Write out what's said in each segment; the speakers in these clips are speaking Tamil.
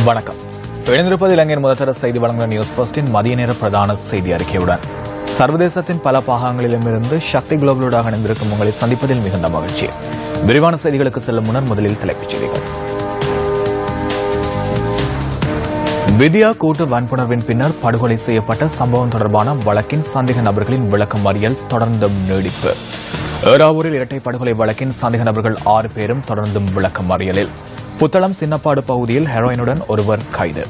வணக்கம். எழுந்திருப்பது இலங்கையின் முதல்தர செய்தி வழங்குகிற நியூஸ் ஃபர்ஸ்டின் மதிய நேர பிரதான செய்தி அறிக்கையுடன் சர்வதேசத்தின் பல பாகங்களிலுமிருந்து சக்தி குளோபலோடாக இணைந்திருக்கும் உங்களை சந்திப்பதில் மிகுந்த மகிழ்ச்சி. விரிவான செய்திகளுக்கு செல்லும் முன்னர் முதலில் தலைப்புச் செய்திகள். வித்யா கூட்டு வன்புணர்வின் பின்னர் படுகொலை செய்யப்பட்ட சம்பவம் தொடர்பான வழக்கின் சந்தேக நபர்களின் விளக்கம் அறியல் தொடர்ந்தும் நீடிப்பு. ஏறாவூரில் இரட்டை படுகொலை வழக்கின் சந்தேக நபர்கள் 6 பேரும் தொடர்ந்தும் விளக்கம் அறியலில். புத்தளம் சின்னப்பாடு பகுதியில் ஹெரோயினுடன் ஒருவர் கைது.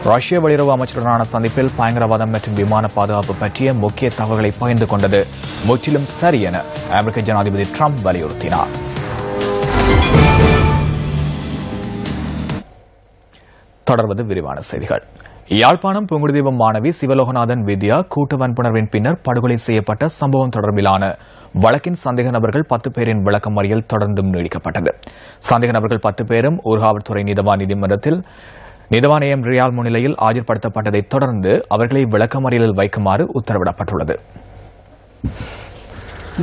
ரஷ்ய வெளியுறவு அமைச்சருடனான சந்திப்பில் பயங்கரவாதம் மற்றும் விமான பாதுகாப்பு பற்றிய முக்கிய தகவல்களை பகிர்ந்து கொண்டது முற்றிலும் சரி என அமெரிக்க ஜனாதிபதி டிரம்ப் வலியுறுத்தினார். தொடர்வது விரிவான செய்திகள். யாழ்ப்பாணம் புங்குடுதீபம் மாணவி சிவலோகநாதன் வித்யா கூட்டு வன்புணர்வின் பின்னர் படுகொலை செய்யப்பட்ட சம்பவம் தொடர்பிலான வழக்கின் சந்தேக நபர்கள் 10 பேரின் விளக்கம் அறியல் தொடர்ந்தும் நீடிக்கப்பட்டது. சந்தேக நபர்கள் 10 பேரும் ஊர்காவல்துறை நீதவான் நீதிமன்றத்தில் நீதவான் AM ரியால் முன்னிலையில் ஆஜர்படுத்தப்பட்டதைத் தொடர்ந்து அவர்களை விளக்கமறியலில் வைக்குமாறு உத்தரவிடப்பட்டுள்ளது.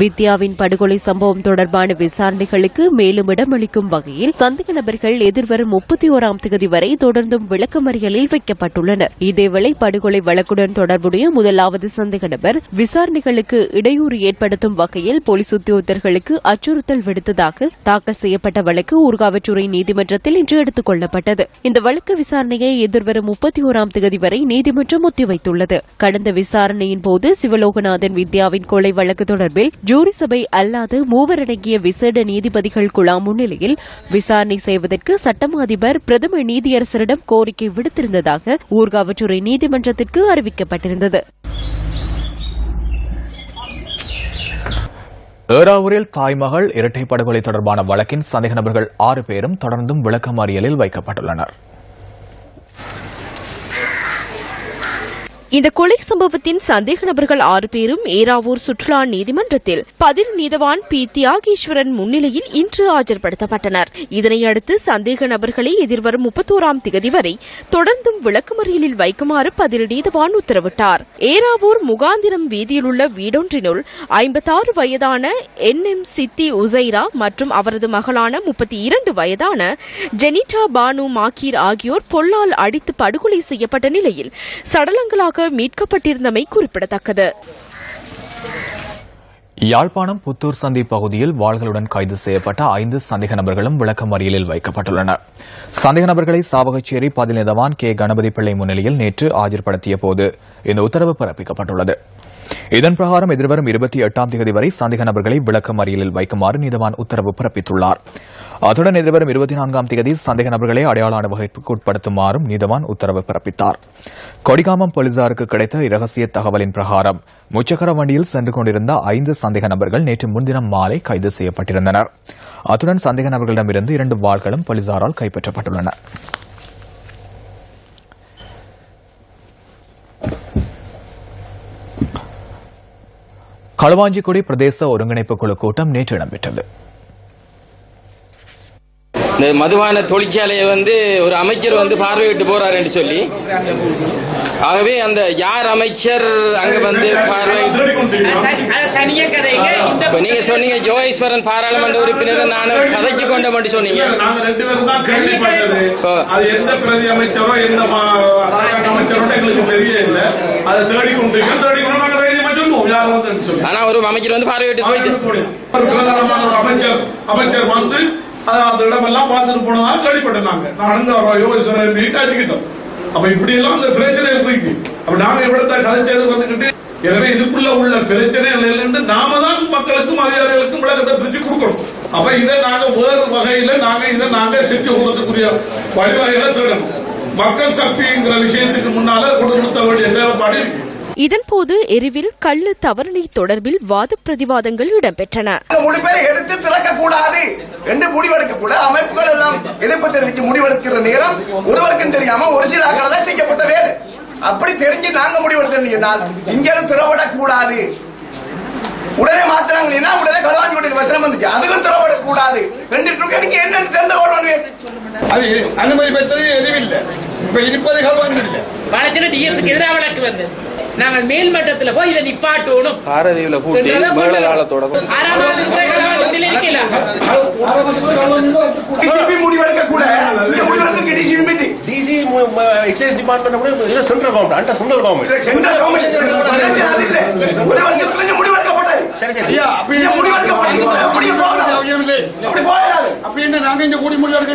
வித்யாவின் படுகொலை சம்பவம் தொடர்பான விசாரணைகளுக்கு மேலும் இடமளிக்கும் வகையில் சந்தேக நபர்கள் எதிர்வரும் 31ஆம் தேதி வரை தொடர்ந்தும் விளக்கமறியலில் வைக்கப்பட்டுள்ளனர். இதேவேளை படுகொலை வழக்குடன் தொடர்புடைய முதலாவது சந்தேக நபர் விசாரணைகளுக்கு இடையூறு ஏற்படுத்தும் வகையில் போலீஸ் உத்தியோகத்தர்களுக்கு அச்சுறுத்தல் விடுத்ததாக தாக்கல் செய்யப்பட்ட வழக்கு ஊர்காவற்றுறை நீதிமன்றத்தில் இன்று எடுத்துக் கொள்ளப்பட்டது. இந்த வழக்கு விசாரணையை எதிர்வரும் 31ஆம் தேதி வரை நீதிமன்றம் ஒத்திவைத்துள்ளது. கடந்த விசாரணையின் போது சிவலோகநாதன் வித்யாவின் கொலை வழக்கு தொடர்பில் ஜூரி சபை அல்லாத 3 அடங்கிய விசேட நீதிபதிகள் குழாம் முன்னிலையில் விசாரணை செய்வதற்கு சட்டமா அதிபர் பிரதம நீதியரசரிடம் கோரிக்கை விடுத்திருந்ததாக ஊர்காவற்றுறை நீதிமன்றத்திற்கு அறிவிக்கப்பட்டிருந்தது. ஏறாவூரில் தாய்மகள் இரட்டை படுகொலை தொடர்பான வழக்கின் சந்தேக நபர்கள் 6 பேரும் தொடர்ந்தும் விளக்கமறியலில் வைக்கப்பட்டுள்ளனர். இந்த கொலை சம்பவத்தின் சந்தேக நபர்கள் 6 பேரும் ஏறாவூர் சுற்றுலா நீதிமன்றத்தில் பதில் நீதவான் பி. தியாகேஸ்வரன் முன்னிலையில் இன்று ஆஜர்படுத்தப்பட்டனர். இதனையடுத்து சந்தேக நபர்களை எதிர்வரும் 31ஆம் தேதி வரை தொடர்ந்தும் விளக்கமறியலில் வைக்குமாறு பதில் நீதவான் உத்தரவிட்டார். ஏறாவூர் முகாந்திரம் வீதியில் உள்ள வீடொன்றினுள் 56 வயதான NM சித்தி உசைரா மற்றும் அவரது மகளான 32 வயதான ஜெனிட்டா பானு மாக்கீர் ஆகியோர் பொல்லால் அடித்து படுகொலை செய்யப்பட்ட நிலையில் சடலங்களாக மீட்கப்பட்டிருந்தமை குறிப்பிடத்தக்கது. யாழ்ப்பாணம் புத்தூர் சந்தி பகுதியில் வாள்களுடன் கைது செய்யப்பட்ட 5 சந்தேக நபர்களும் விளக்கமறியலில் வைக்கப்பட்டுள்ளனர். சந்தேக நபர்களை சாவகச்சேரி பதில் நீதவான் கே. கணபதி பிள்ளை முன்னிலையில் நேற்று ஆஜர்படுத்திய போது இந்த உத்தரவு பிறப்பிக்கப்பட்டுள்ளது. இதன் பிரகாரம் எதிர்வரும் 28ஆம் தேதி வரை சந்தேக நபர்களை விளக்கமறியலில் வைக்குமாறு நீதவான் உத்தரவு பிறப்பித்துள்ளார். அத்துடன் எதிர்வரும் 24ஆம் தேதி சந்தேக நபர்களை அடையாள வகைக்கு உட்படுத்துமாறும் நீதவான் உத்தரவு பிறப்பித்தார். கொடிகாமம் போலீசாருக்கு கிடைத்த இரகசிய தகவலின் பிரகாரம் முச்சக்கர வண்டியில் சென்று கொண்டிருந்த 5 சந்தேக நபர்கள் நேற்று முன்தினம் மாலை கைது செய்யப்பட்டிருந்தனர். அத்துடன் சந்தேக நபர்களிடமிருந்து 2 வாள்களும் போலீசாரால் கைப்பற்றப்பட்டுள்ளன. களுவாஞ்சிக்குடி பிரதேச ஒருங்கிணைப்பு குழு கூட்டம் நேற்று இடம்பெற்றது. இந்த மதுபான தொழிற்சாலையை ஒரு அமைச்சர் பார்வையிட்டு போறாரு என்று சொல்லி, ஆகவே அந்த யார் அமைச்சர் அங்க நீங்க சொன்னீங்க ஜோகேஸ்வரன் பாராளுமன்ற உறுப்பினர் நான் கதைச்சு கொண்ட மட்டும் சொன்னீங்க. ஆனா ஒரு அமைச்சர் பார்வையிட்டு போயிட்டு அந்த இடமெல்லாம் பார்த்துட்டு போனதாக கேள்விப்பட்டாங்க. அப்ப இப்படி எல்லாம் அந்த பிரச்சனை இருக்கு. அப்ப நாங்க எவ்வளவு கதைச்சது வந்துகிட்டு, எனவே இதுக்குள்ள உள்ள பிரச்சனை நாம தான் மக்களுக்கும் அதிகாரிகளுக்கும் விளக்கத்தை பிரிச்சு கொடுக்கணும். அப்ப இதை நாங்க வேறு வகையில நாங்க செஞ்சு கொடுக்கக்கூடிய வழிவகைகளை தேடணும். மக்கள் சக்திங்கிற விஷயத்துக்கு முன்னால கொடுத்த வேண்டிய தேவைப்பாடு இருக்கு. இதன்போது எரிவில் கள்ளு தவறலை தொடர்பில் வாத பிரதிவாதங்கள் இடம்பெற்றன. எடுத்து திறக்கக்கூடாது என்று முடிவெடுக்கக்கூட அமைப்புகள் எல்லாம் எதிர்ப்பு தெரிவித்து முடிவெடுக்கிற நேரம் ஒருவருக்கும் தெரியாம ஒரு சில ஆக்கள் செய்யப்பட்ட வேலை. அப்படி தெரிஞ்சு நாங்க முடிவெடுத்தால் இங்கே திறவிடக்கூடாது. உடனே மாத்திராங்கன்னா உடனே களுவாஞ்சிக்குடி வசனம் வந்துச்சு. அதுவும் திறவிடக்கூடாது. நீங்க என்ன அது அனுமதி பெற்றது எதுவில்லை. இப்ப இருப்பது களுவாஞ்சிக்குடி டிஎஸ்க்கு எதிராக வழக்கு வந்து நாங்கள் மேல்மட்டத்தில் போய் இதை நிப்பாட்டணும். பாரதீவுல கூட்டி மேலதாள தொடங்கும். முடிவெடுக்க கூட exercise department central government central government நாங்க இந்த கூடி முடிவெடுக்க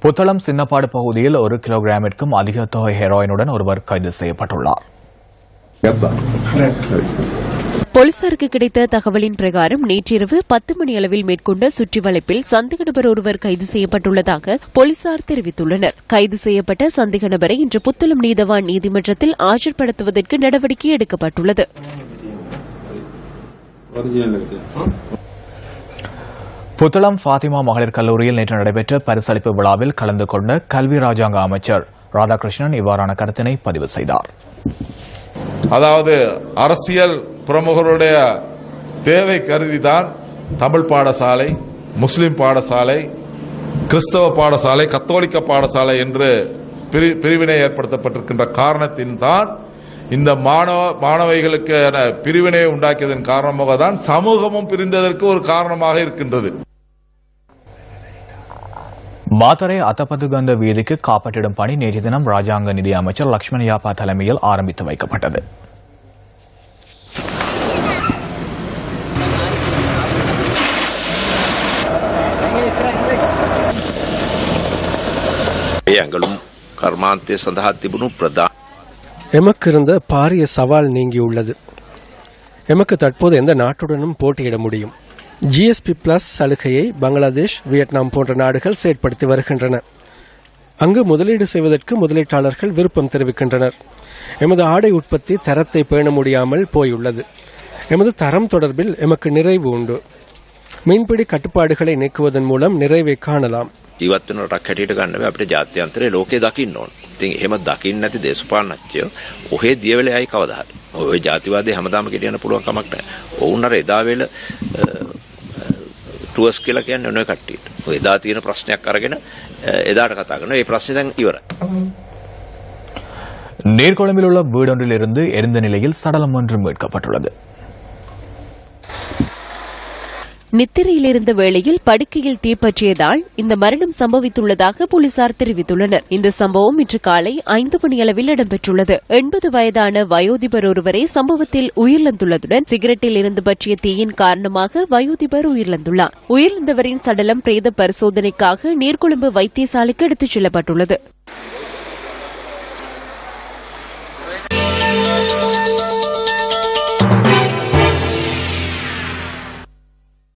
புத்தளம் சின்னப்பாடு பகுதியில் 1 கிலோகிராமிற்கும் அதிக தொகை ஹெரோயினுடன் ஒருவர் கைது செய்யப்பட்டுள்ளார். போலீசாருக்கு கிடைத்த தகவலின் பிரகாரம் நேற்றிரவு 10 மணியளவில் மேற்கொண்ட சுற்றி வளைப்பில் சந்தேக நபர் ஒருவர் கைது செய்யப்பட்டுள்ளதாக போலீசார் தெரிவித்துள்ளனர். கைது செய்யப்பட்ட சந்தேக நபரை இன்று புத்தளம் நீதவான் நீதிமன்றத்தில் ஆஜர்படுத்துவதற்கு நடவடிக்கை எடுக்கப்பட்டுள்ளது. புத்தளம் ஃபாத்திமா மகளிர் கல்லூரியில் நேற்று நடைபெற்ற பரிசளிப்பு விழாவில் கலந்து கொண்ட கல்வி ராஜாங்க அமைச்சர் ராதாகிருஷ்ணன் இவ்வாறான கருத்தினை பதிவு செய்தார். அதாவது அரசியல் பிரமுகருடைய தேவை கருதிதான் தமிழ் பாடசாலை, முஸ்லிம் பாடசாலை, கிறிஸ்தவ பாடசாலை, கத்தோலிக்க பாடசாலை என்று பிரிவினை ஏற்படுத்தப்பட்டிருக்கின்ற காரணத்தின் தான் இந்த மாணவிகளுக்கு பிரிவினை உண்டாக்கியதன் காரணமாக தான் சமூகமும் பிரிந்ததற்கு ஒரு காரணமாக இருக்கின்றது. மாத்தறை அத்தப்பதுகந்த வீதிக்கு காப்பற்றிடும் பணி நேற்று தினம் ராஜாங்க நிதி அமைச்சர் லட்சுமண யாப்பா தலைமையில் ஆரம்பித்து வைக்கப்பட்டது. எமக்கு இருந்த பாரிய சவால் நீங்கியுள்ளது. எமக்கு தற்போது எந்த நாட்டுடனும் போட்டியிட முடியும். GSP பிளஸ் சலுகையை பங்களாதேஷ், வியட்நாம் போன்ற நாடுகள் செயற்படுத்தி வருகின்றன. அங்கு முதலீடு செய்வதற்கு முதலீட்டாளர்கள் விருப்பம் தெரிவிக்கின்றனர். எமது ஆடை உற்பத்தி தரத்தை பேண முடியாமல் போயுள்ளது. எமது தரம் தொடர்பில் எமக்கு நிறைவு உண்டு. மீன்பிடி கட்டுப்பாடுகளை நீக்குவதன் மூலம் நிறைவை காணலாம். ජීවත් වෙන රටක් හැටියට ගන්න බෑ අපිට ජාත්‍යන්තරේ ලෝකේ දකින්න ඕන. ඉතින් එහෙම දකින්න නැති දේශපාලනඥයෝ ඔහේ දියවැලයි කවදා හරි. ඔය ජාතිවාදී හැමදාම ගෙඩියන්න පුළුවන් කමක් නැහැ. ඔවුන් අර එදා වේල ටුවර්ස් කියලා කියන්නේ ඔය කට්ටියට. ඔය එදා තියෙන ප්‍රශ්නයක් අරගෙන එදාට කතා කරනවා. ඒ ප්‍රශ්නේ දැන් ඉවරයි. நீர்கொழும்பில் உள்ள வீடொன்றிலிருந்து எரிந்த நிலையில் சடலம் ஒன்று மீட்கப்பட்டுள்ளது. நித்திரையில் இருந்த வேளையில் படுக்கையில் தீப்பற்றியதால் இந்த மரணம் சம்பவித்துள்ளதாக போலீசார் தெரிவித்துள்ளனர். இந்த சம்பவம் இன்று காலை 5 மணியளவில் இடம்பெற்றுள்ளது. 80 வயதான வயோதிபர் ஒருவரே சம்பவத்தில் உயிரிழந்துள்ளதுடன் சிகரெட்டில் இருந்து பற்றிய தீயின் காரணமாக வயோதிபர் உயிரிழந்துள்ளார். உயிரிழந்தவரின் சடலம் பிரேத பரிசோதனைக்காக நீர்கொழும்பு வைத்தியசாலைக்கு எடுத்துச் செல்லப்பட்டுள்ளது.